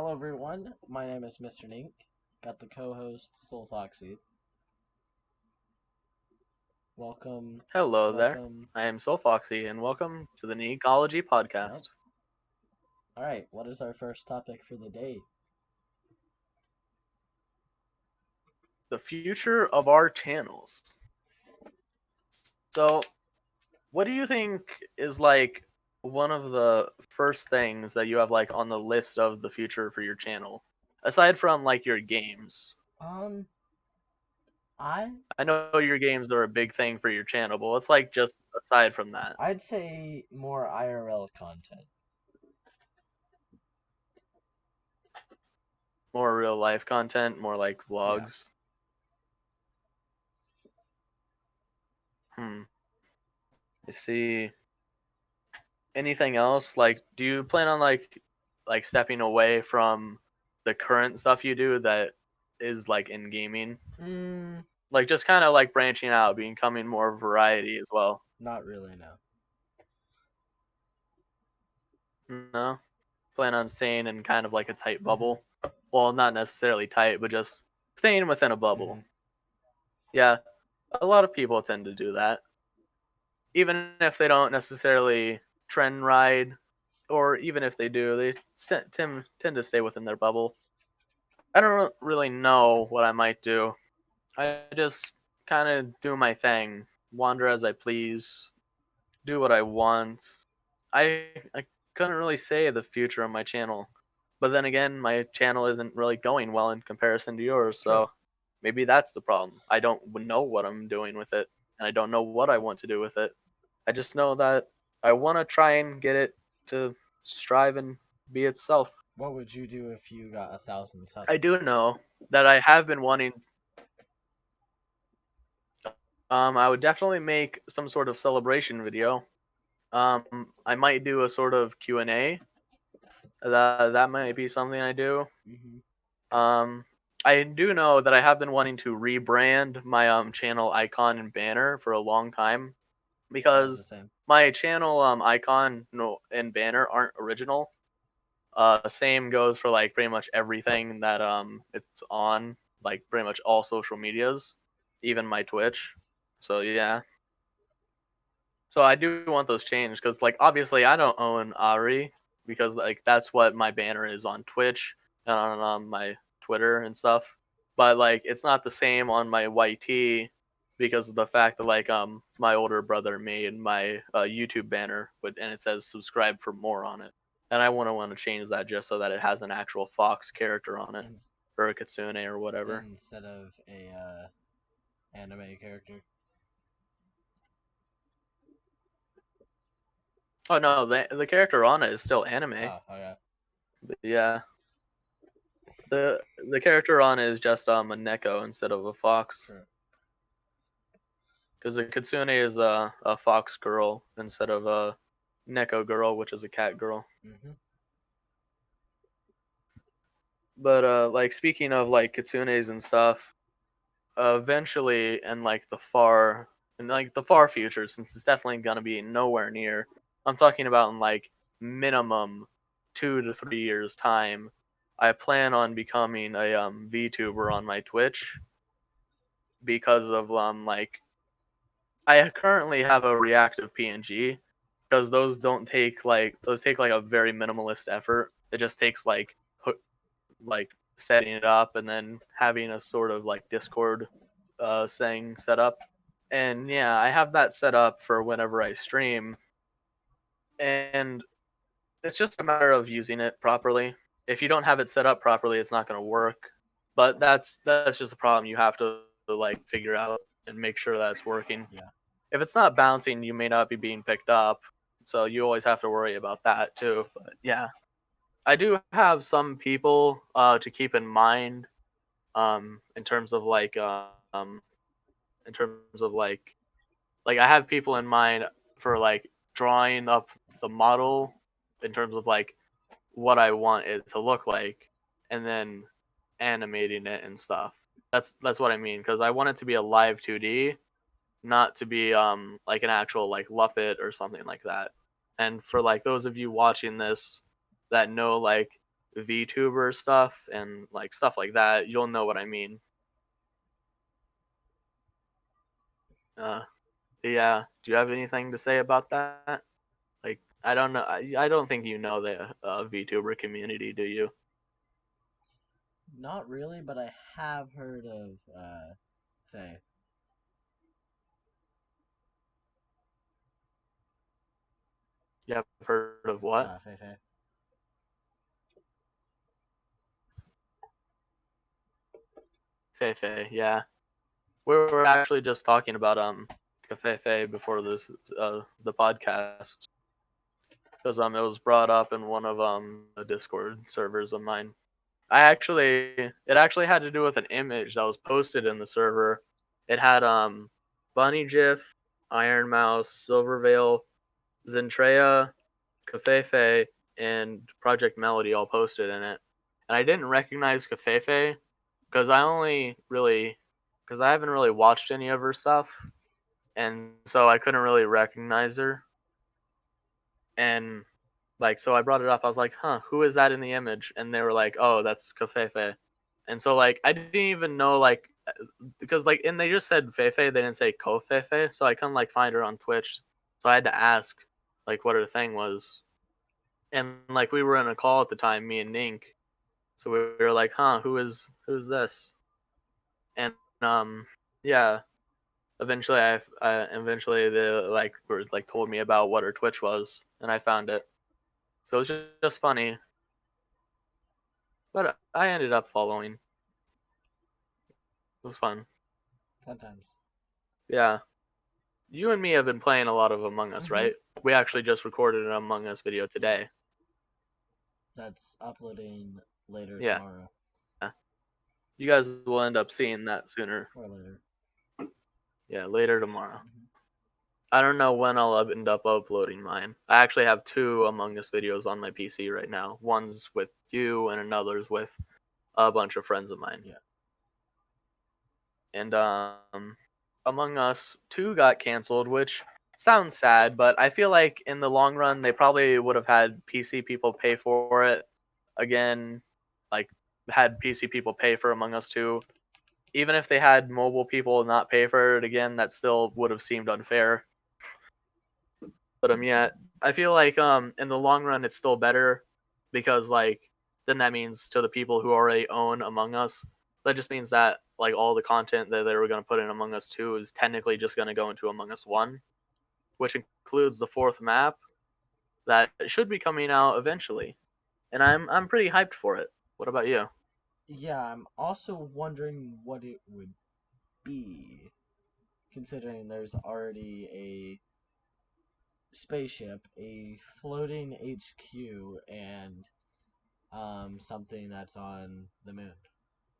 Hello everyone, my name is Mr. Nink. Got the co-host SoulFoxie. Welcome, Hello there. welcome. I am SoulFoxie, and welcome to the Ninkolegy Yep. podcast. All right, what is our first topic for the day? The future of our channels. So, what do you think is like one of the first things that you have like on the list of the future for your channel? Aside from like your games. Um, I I know your games are a big thing for your channel, but what's like just aside from that? I'd say more IRL content. More real life content, more like Yeah. vlogs. Hmm. I see. Anything else? Like, do you plan on like stepping away from the current stuff you do that is like in gaming? Mm, Like just kind of like branching out, becoming more variety as well. not really, no. No, plan on staying in kind of like a tight Mhm. bubble. Well, not necessarily tight, but just staying within a bubble. Mhm. Yeah, a lot of people tend to do that, even if they don't necessarily trend ride, or even if they do, they tend to stay within their bubble. I don't really know what I might do. I just kind of do my thing, wander as I please, do what I want. I couldn't really say the future of my channel, but then again, my channel isn't really going well in comparison to yours, True. so maybe that's the problem. I don't know what I'm doing with it, and I don't know what I want to do with it. I just know that I want to try and get it to strive and be itself. What would you do if you got 1,000 subs? I do know that I have been wanting. I would definitely make some sort of celebration video. I might do a sort of Q&A. That might be something I do. Mhm. Um, I do know that I have been wanting to rebrand my channel icon and banner for a long time I have the because same. my channel icon and banner aren't original. Same goes for like pretty much everything that it's on, like pretty much all social medias, even my Twitch. So yeah. So I do want those changed because, like, obviously I don't own Ari because, like, that's what my banner is on Twitch and on my Twitter and stuff. But like, it's not the same on my YT because of the fact that like my older brother made my YouTube banner and it says subscribe for more on it, and I want to change that just so that it has an actual Fox character on it In- or a Kitsune or whatever. Instead of a anime character. Oh no, the character on it is still anime. Oh, okay. But yeah. The character on it is just a Neko instead of a fox, True. because a Kitsune is a fox girl instead of a Neko girl, which is a cat girl. Mhm. But like speaking of like Kitsunes and stuff, eventually in like the far future, since it's definitely gonna be nowhere near. I'm talking about in like minimum 2 to 3 years time. I plan on becoming a VTuber on my Twitch because of like I currently have a reactive PNG because those take like a very minimalist effort. It just takes like setting it up and then having a sort of like Discord thing set up. And yeah, I have that set up for whenever I stream, and it's just a matter of using it properly. If you don't have it set up properly, it's not going to work. But that's just a problem you have to like figure out and make sure that it's working. Yeah. If it's not bouncing, you may not be being picked up. So you always have to worry about that too. But yeah, I do have some people to keep in mind in terms of in terms of like I have people in mind for like drawing up the model in terms of like what I want it to look like, and then animating it and stuff. That's what I mean because I want it to be a live 2D, not to be like an actual like Luppet or something like that. And for like those of you watching this that know like VTuber stuff and like stuff like that, you'll know what I mean. Uh, yeah. Do you have anything to say about that? Like, I don't know. I don't think you know the VTuber community, do you? Not really, but I have heard of Faye. You have heard of what? Faye Faye. Feifei, yeah. We were actually just talking about Feifei before this the podcast because it was brought up in one of the Discord servers of mine. It actually had to do with an image that was posted in the server. It had Bunny GIF, Iron Mouse, Silverveil, Zentrea, Cafefe, and Project Melody all posted in it. And I didn't recognize Cafefe because I haven't really watched any of her stuff, and so I couldn't really recognize her. And like, so I brought it up. I was like, "Huh, who is that in the image?" And they were like, "Oh, that's Cafefe." And so like, I didn't even know like because like, and they just said Fefe, they didn't say Kofefe, so I couldn't like find her on Twitch. So I had to ask like what her thing was. And like we were in a call at the time, me and Nink. So we were like, "Huh, who's this?" And yeah, eventually they like were like told me about what her Twitch was, and I found it. So it was just funny, but I ended up following. It was fun. Sometimes. Yeah, you and me have been playing a lot of Among Us, Mm-hmm. right? We actually just recorded an Among Us video today. That's uploading later Yeah, tomorrow you guys will end up seeing that sooner. or later. Yeah, later tomorrow. Mm-hmm. I don't know when I'll end up uploading mine. I actually have two Among Us videos on my PC right now. One's with you, and another's with a bunch of friends of mine. Yeah. And Among Us 2 got canceled, which sounds sad, but I feel like in the long run they probably would have had PC people pay for it again, like had PC people pay for Among Us 2. Even if they had mobile people not pay for it again, that still would have seemed unfair. But yeah, I feel like in the long run it's still better because like then that means to the people who already own Among Us, that just means that like all the content that they were going to put in Among Us 2 is technically just going to go into Among Us 1, which includes the fourth map that should be coming out eventually. And I'm pretty hyped for it. What about you? Yeah, I'm also wondering what it would be, considering there's already a spaceship, a floating HQ, and something that's on the moon.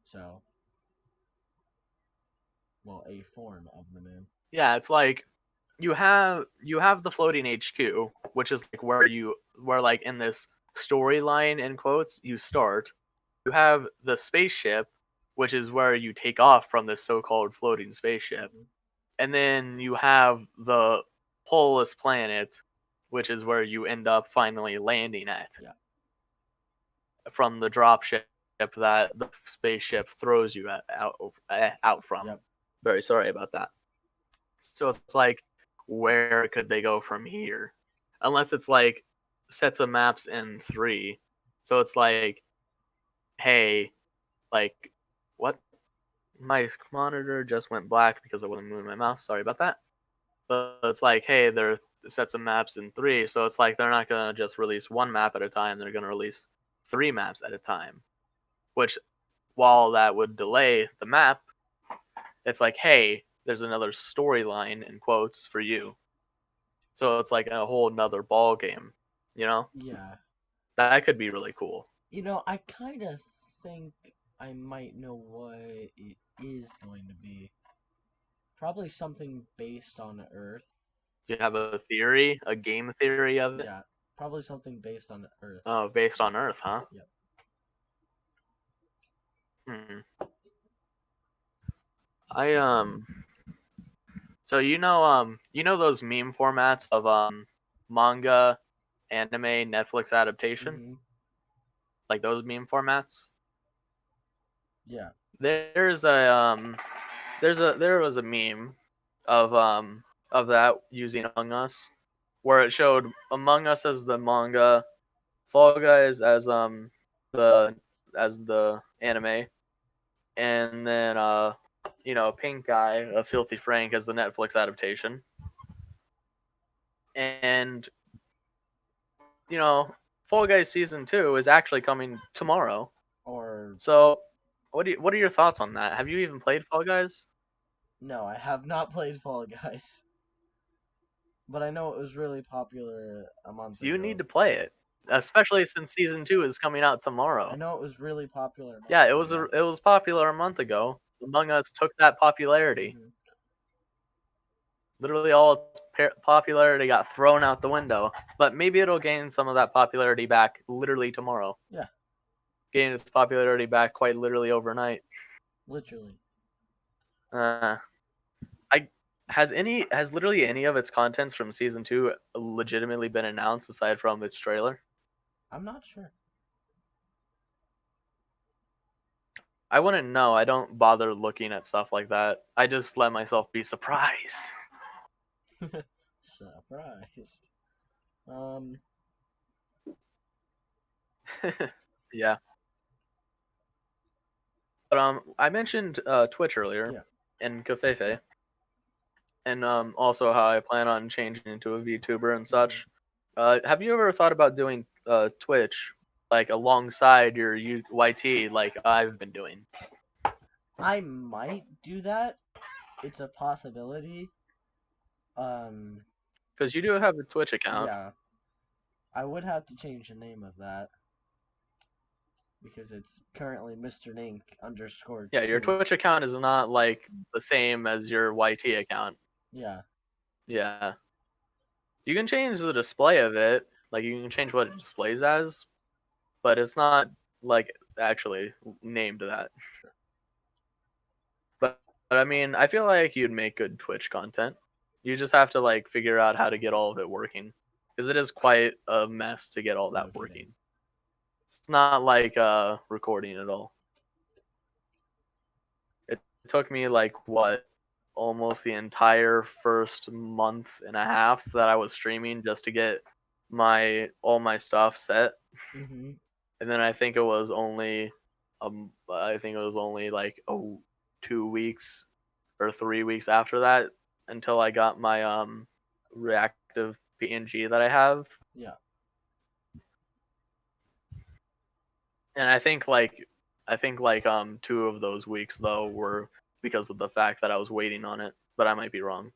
So, well, a form of the moon. Yeah, it's like you have the floating HQ, which is like where like in this storyline in quotes you start. You have the spaceship, which is where you take off from this so-called floating spaceship, Mm-hmm. and then you have the poleless planet, which is where you end up finally landing at Yeah. from the dropship that the spaceship throws you out from. Yep. Very sorry about that. So it's like, where could they go from here? Unless it's like sets of maps in 3. So it's like, hey, like, what? My monitor just went black because I wasn't moving my mouse. Sorry about that. But it's like, hey, there are sets of maps in 3. So it's like they're not going to just release one map at a time. They're going to release 3 maps at a time. Which, while that would delay the map, it's like, hey, there's another storyline in quotes for you. So it's like a whole nother ball game, you know? Yeah. That could be really cool. I kind of think I might know what it is going to be. Probably something based on Earth. You have a theory, a game theory of it? Yeah, probably something based on Earth. Oh, based on Earth, huh? Yep. Hmm. I so you know those meme formats of manga, anime, Netflix adaptation? Mm-hmm. like those meme formats. Yeah. There was a meme of that using Among Us, where it showed Among Us as the manga, Fall Guys as the anime, and then Pink Guy, a Filthy Frank as the Netflix adaptation. And Fall Guys season 2 is actually coming tomorrow. Or So, what are your thoughts on that? Have you even played Fall Guys? no, I have not played Fall Guys. But I know it was really popular a month You ago. need to play it, especially since season 2 is coming out tomorrow. I know it was really popular. Yeah, it was popular a month ago. Among Us took that popularity. Mhm. Literally, all its popularity got thrown out the window. But maybe it'll gain some of that popularity back literally tomorrow. Yeah. Gain its popularity back quite literally overnight. Literally. Has literally any of its contents from season 2 legitimately been announced aside from its trailer? I'm not sure. I wouldn't know. I don't bother looking at stuff like that. I just let myself be surprised. Surprised. Yeah. But I mentioned Twitch earlier, Yeah. and Cafefe, and also how I plan on changing into a VTuber and such. Have you ever thought about doing Twitch like alongside your YT like I've been doing? I might do that. It's a possibility. Because you do have a Twitch account. Yeah. I would have to change the name of that. Because it's currently Mr. Nink _ Yeah, your 2. Twitch account is not like the same as your YT account. Yeah. Yeah. You can change the display of it, like you can change what it displays as, but it's not like actually named that. Sure. But I mean, I feel like you'd make good Twitch content. You just have to like figure out how to get all of it working, because it is quite a mess to get all No that kidding. working. It's not like recording at all. It took me like what, almost the entire first month and a half that I was streaming just to get all my stuff set. Mm-hmm. And then I think it was only like 2 weeks or 3 weeks after that until I got my reactive PNG that I have. Yeah. And I think like 2 of those weeks though were because of the fact that I was waiting on it, but I might be wrong.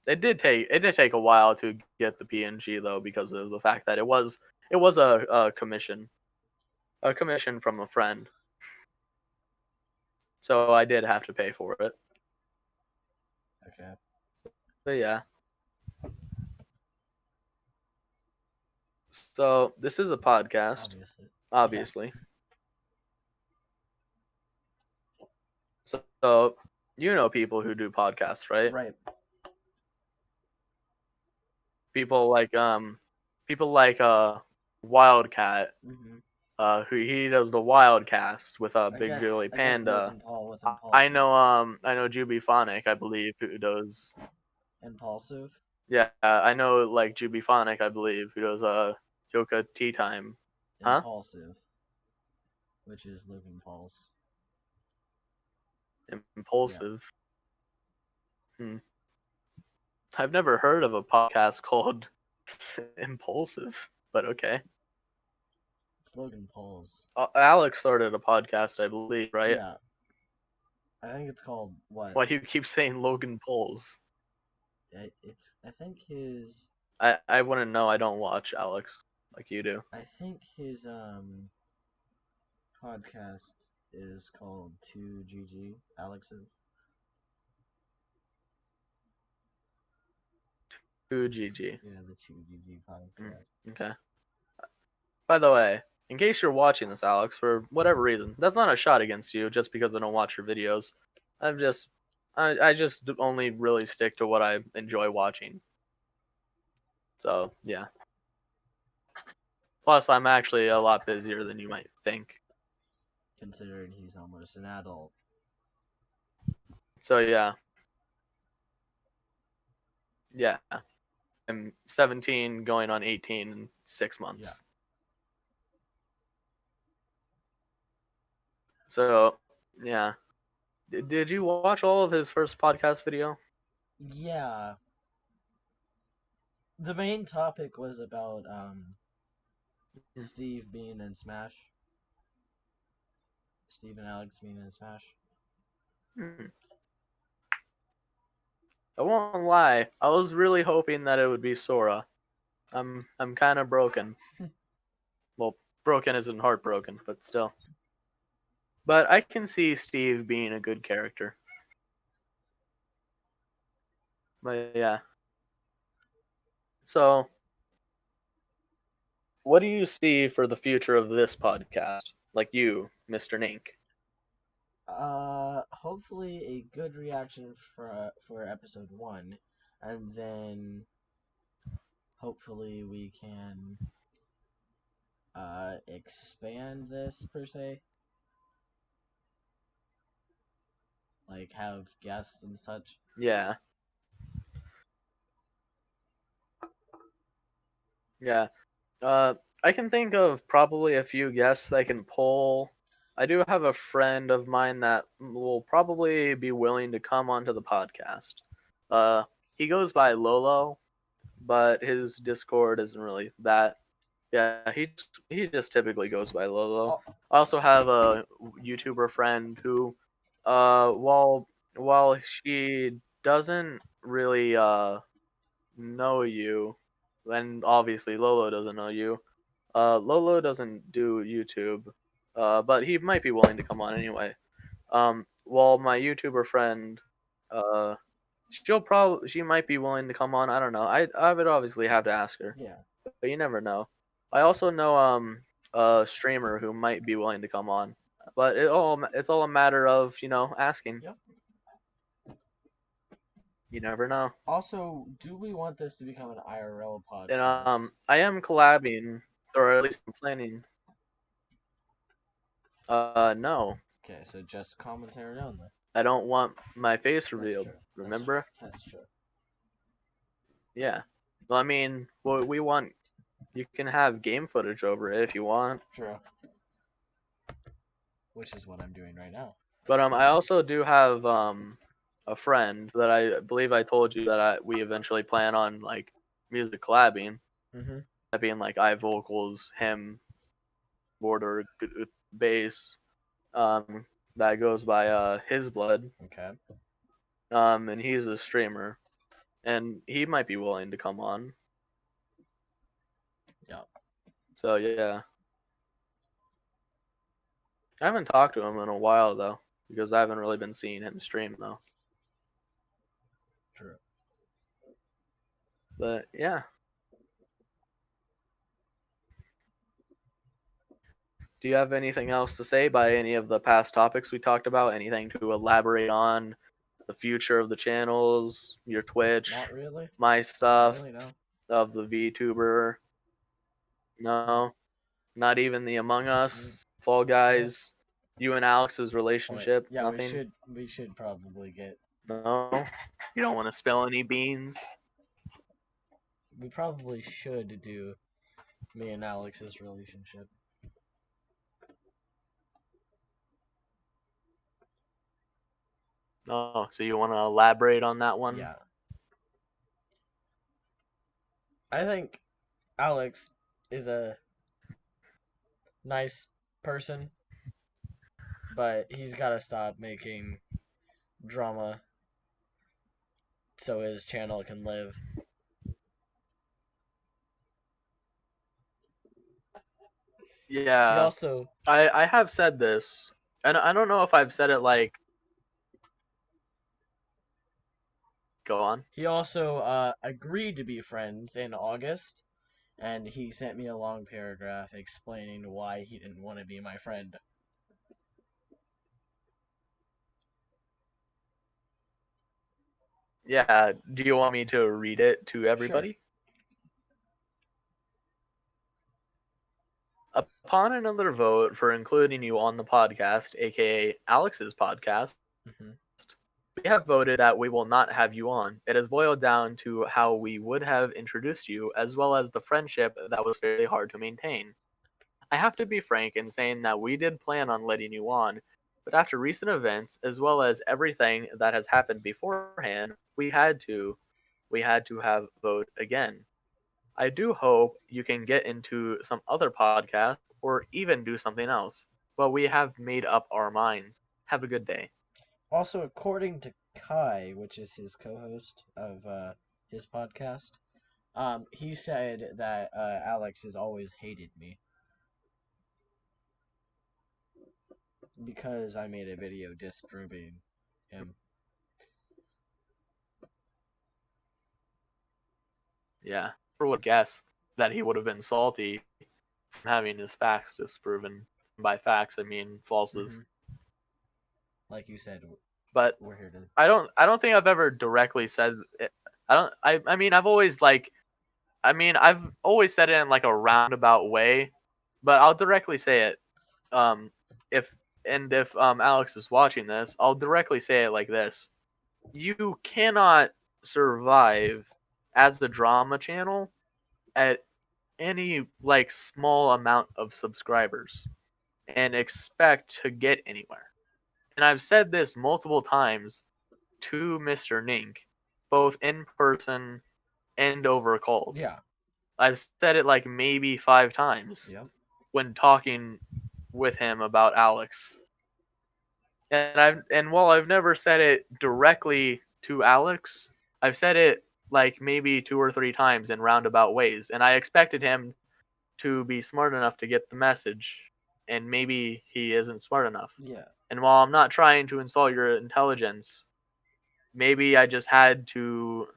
It did take a while to get the PNG though, because of the fact that it was a commission from a friend. So I did have to pay for it. Okay. But yeah. So this is a podcast, Obviously. obviously. So you know people who do podcasts, Yeah. right? Right. People like Wildcat, Mm-hmm. who he does the Wildcast with I Big guess Girly Panda. Logan Paul was I impulsive. know Juby Phonic, I believe, who does. Impulsive? Yeah, I know like Juby Phonic, I believe, who does Yoka Tea Time. Huh? Impulsive. Which is Logan Paul's. Impulsive. Hmm. I've never heard of a podcast called Impulsive, but okay. It's Logan Paul's. Alex started a podcast, I believe, right? Yeah. I think it's called what? Why do you keep saying Logan Pauls? I think his I wouldn't know. I don't watch Alex like you do. I think his podcast is called 2GG. Alex's. 2GG. Yeah, the 2GG podcast. Okay. By the way, in case you're watching this, Alex, for whatever reason, that's not a shot against you just because I don't watch your videos. I just only really stick to what I enjoy watching. So, yeah. Plus, I'm actually a lot busier than you might think. considering he's almost an adult. So yeah. I'm 17, going on 18 in 6 months. Yeah. So yeah. Did you watch all of his first podcast video? Yeah. The main topic was about Steve being in Smash. Steve and Alex being in Smash. Hmm. I won't lie. I was really hoping that it would be Sora. I'm kind of broken. Well, broken isn't heartbroken, but still. But I can see Steve being a good character. But yeah. So, what do you see for the future of this podcast? Like you, Mr. Nink. Hopefully a good reaction for episode 1, and then hopefully we can expand this per se, like have guests and such. Yeah. Yeah. I can think of probably a few guests I can pull. I do have a friend of mine that will probably be willing to come onto the podcast. He goes by Lolo, but his Discord isn't really that. Yeah, he just typically goes by Lolo. Oh, I also have a YouTuber friend who, while she doesn't really know you, and obviously Lolo doesn't know you. Lolo doesn't do YouTube, but he might be willing to come on anyway. While my YouTuber friend, uh, she might be willing to come on. I don't know. I would obviously have to ask her, yeah. but you never know. I also know a streamer who might be willing to come on, but it's all a matter of asking. Yep. You never know. Also, do we want this to become an IRL And podcast? I am collabing, or at least I'm planning. No, Okay, so just commentary only. I don't want my face That's revealed. true. Remember? That's true. Yeah. Well, I mean, what we want, you can have game footage over it if you want. True. Which is what I'm doing right now. But I also do have a friend that I believe I told you that we eventually plan on like music collabing. Mm-hmm. That being like I vocals, him, border, bass. Um, that goes by his blood. Okay. And he's a streamer, and he might be willing to come on. Yeah. So yeah, I haven't talked to him in a while though, because I haven't really been seeing him stream though. True. But yeah. Do you have anything else to say by any of the past topics we talked about? Anything to elaborate on the future of the channels, your Twitch, Not really. my stuff, Not really, no. of the VTuber? No, not even the Among Us, Fall Guys, you and Alex's Oh, wait. relationship. Yeah, Nothing. we should probably get. No, you don't want to spill any beans. We probably should do me and Alex's relationship. No, so you want to elaborate on that one? Yeah. I think Alex is a nice person, but he's got to stop making drama so his channel can live. Yeah. He also I have said this, and I don't know if I've said it like. Go on. he also agreed to be friends in August, and he sent me a long paragraph explaining why he didn't want to be my friend. Yeah. Do you want me to read it to everybody? Upon another vote for including you on the podcast, aka Alex's podcast, Mm-hmm. we have voted that we will not have you on. It has boiled down to how we would have introduced you, as well as the friendship that was fairly hard to maintain. I have to be frank in saying that we did plan on letting you on, but after recent events, as well as everything that has happened beforehand, we had to have vote again. I do hope you can get into some other podcast or even do something else. But we have made up our minds. Have a good day. Also, according to Kai, which is his co-host of his podcast, he said that Alex has always hated me because I made a video disproving him. Yeah, for would guess that he would have been salty from having his facts disproven. By facts, I mean falses. Mm-hmm. Like you said, But we're here to. I don't think I've ever directly said it. I mean I've always said it in like a roundabout way, but I'll directly say it. Um, if if Alex is watching this, I'll directly say it like this: you cannot survive as the drama channel at any like small amount of subscribers and expect to get anywhere. And I've said this multiple times to Mr. Nink, both in person and over calls. Yeah. I've said it like maybe 5 times Yep. when talking with him about Alex. And while I've never said it directly to Alex, I've said it like maybe 2 or 3 times in roundabout ways, and I expected him to be smart enough to get the message, and maybe he isn't smart enough. Yeah. And while I'm not trying to insult your intelligence, maybe I just had to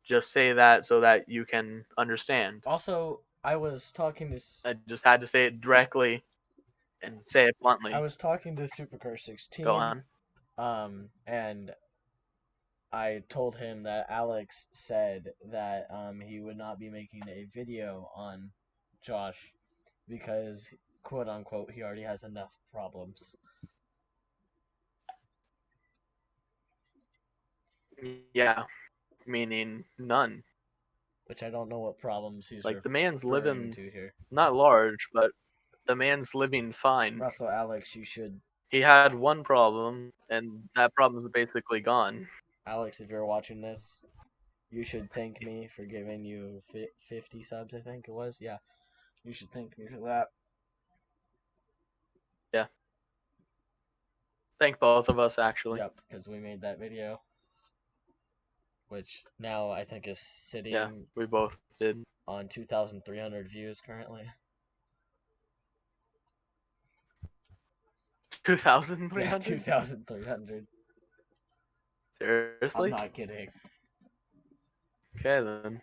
just say that so that you can understand. Also, I was talking to I just had to say it directly and say it I bluntly. was talking to Supercar Go 16, on. and I told him that Alex said that he would not be making a video on Josh because, quote unquote, he already has enough problems. Yeah, meaning none. Which I don't know what problems he's Like the man's referring living to here. not large, but the man's living fine. Russell, Alex, you should. He had one problem, and that problem's basically gone. Alex, if you're watching this, you should thank me for giving you 50 subs, I think it was. Yeah, you should thank me for that. Yeah. Thank both of us, actually. Yep, because we made that video. Which now I think is Yeah, sitting we both did. on 2,300 views currently. 2,300? Yeah, 2,300. I'm Seriously? not kidding. Okay, then.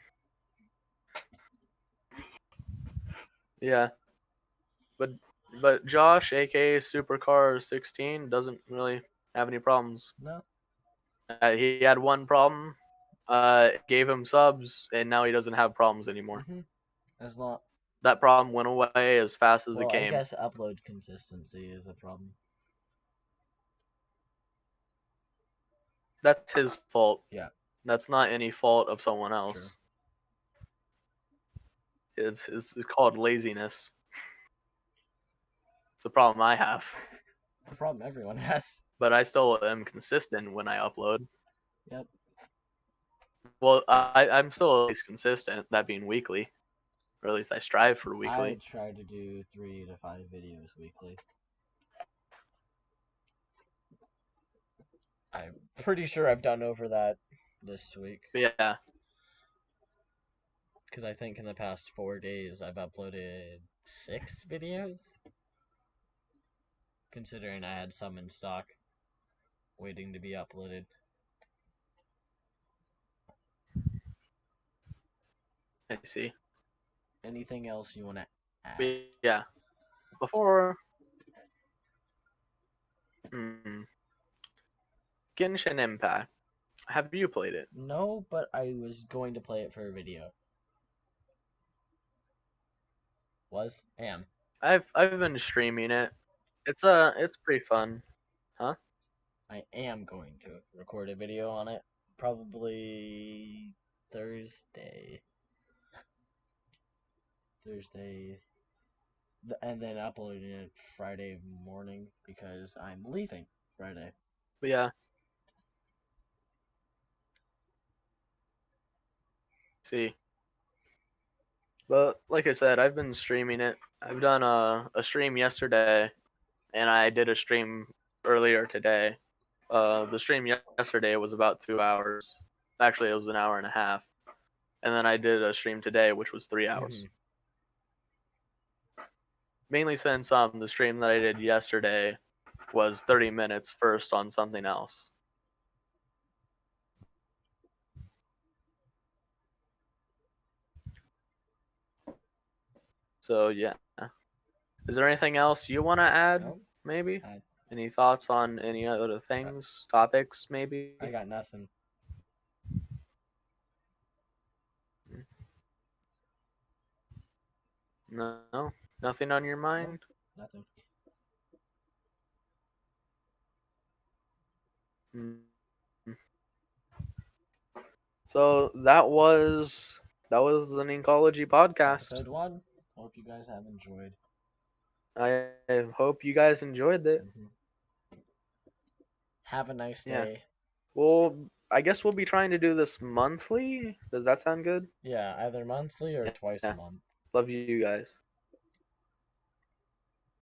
Yeah. But Josh, aka Supercar 16, doesn't really have any problems. No. He had one problem, gave him subs, and now he doesn't have problems anymore. As long. That problem went away as fast as it Well, I came. guess upload consistency is a problem. That's his fault. Yeah. That's not any fault of someone else. True. It's called laziness. It's a problem I have. The problem everyone has. But I still am consistent when I upload. Yep. Well, I'm still at least consistent, that being weekly. Or at least I strive for weekly. I try to do 3 to 5 videos weekly. I'm pretty sure I've done over that this week. Yeah. Because I think in the past 4 days I've uploaded 6 videos. Considering I had some in stock waiting to be uploaded. I see. Anything else you want to add? But yeah. Before. Genshin Impact. Have you played it? No, but I was going to play it for a video. Am. I've been streaming it. It's pretty fun, huh? I am going to record a video on it probably Thursday. Thursday, and then uploading it Friday morning because I'm leaving Friday. But yeah, see. But like I said, I've been streaming it. I've done a stream yesterday, and I did a stream earlier today. The stream yesterday was about 2 hours. Actually, it was an hour and a half. And then I did a stream today, which was 3 hours. Mainly since the stream that I did yesterday was 30 minutes first on something else. So yeah. Is there anything else you want to add? Nope. Maybe. Any thoughts on any other things, topics? Maybe. I got nothing. No, nothing on your mind. Nope, nothing. So that was the Ninkolegy podcast. Episode 1. Hope you guys have enjoyed. I hope you guys enjoyed it. Have a nice day. Well, I guess we'll be trying to do this monthly. Does that sound good? Yeah, either monthly or twice a month. Love you guys.